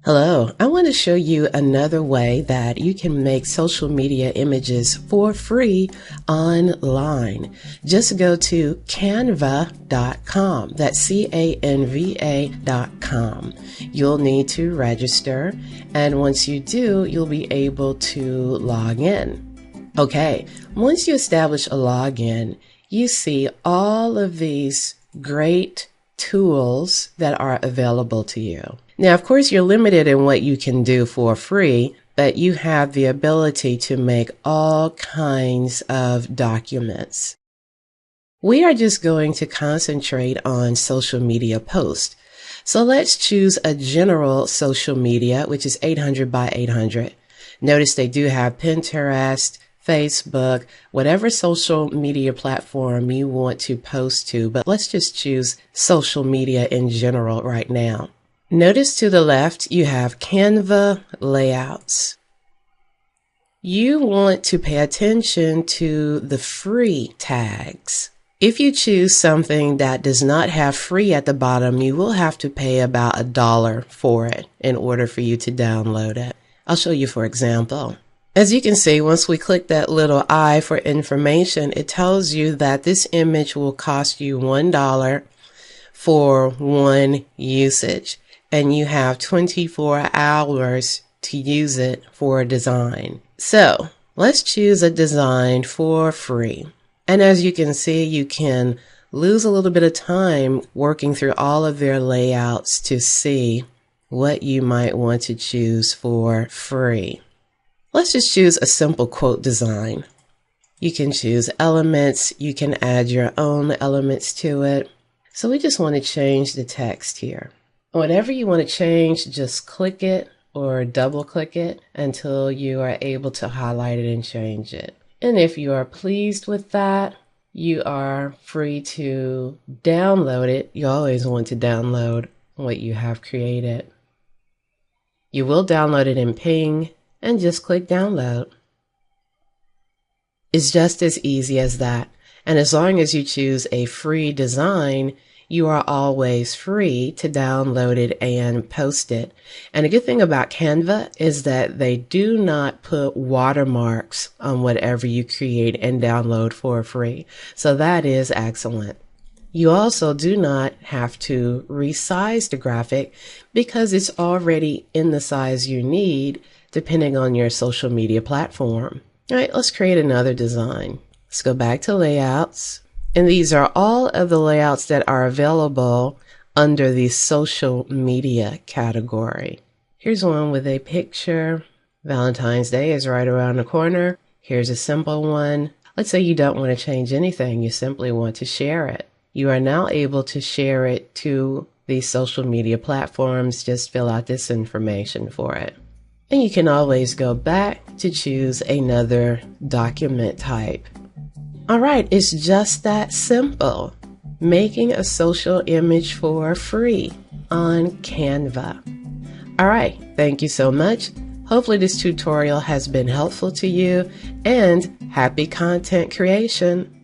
Hello, I want to show you another way that you can make social media images for free online. Just go to canva.com. That's Canva.com. You'll need to register, and once you do, you'll be able to log in. Okay, once you establish a login, you see all of these great tools that are available to you. Now, of course, you're limited in what you can do for free, but you have the ability to make all kinds of documents. We are just going to concentrate on social media posts. So let's choose a general social media, which is 800 by 800. Notice they do have Pinterest, Facebook, whatever social media platform you want to post to, but let's just choose social media in general right now. Notice to the left, you have Canva layouts. You want to pay attention to the free tags. If you choose something that does not have free at the bottom, you will have to pay about $1 for it in order for you to download it. I'll show you for example. As you can see, once we click that little I for information, it tells you that this image will cost you $1 for one usage. And you have 24 hours to use it for a design. So let's choose a design for free. And as you can see, you can lose a little bit of time working through all of their layouts to see what you might want to choose for free. Let's just choose a simple quote design. You can choose elements. You can add your own elements to it. So we just want to change the text here. Whatever you want to change, just click it or double click it until you are able to highlight it and change it. And if you are pleased with that, you are free to download it. You always want to download what you have created. You will download it in Ping and just click download. It's just as easy as that. And as long as you choose a free design, you are always free to download it and post it. And a good thing about Canva is that they do not put watermarks on whatever you create and download for free. So that is excellent. You also do not have to resize the graphic because it's already in the size you need depending on your social media platform. All right, let's create another design. Let's go back to layouts. And these are all of the layouts that are available under the social media category. Here's one with a picture. Valentine's Day is right around the corner. Here's a simple one. Let's say you don't want to change anything. You simply want to share it. You are now able to share it to these social media platforms. Just fill out this information for it. And you can always go back to choose another document type. All right, it's just that simple. Making a social image for free on Canva. All right, thank you so much. Hopefully this tutorial has been helpful to you, and happy content creation.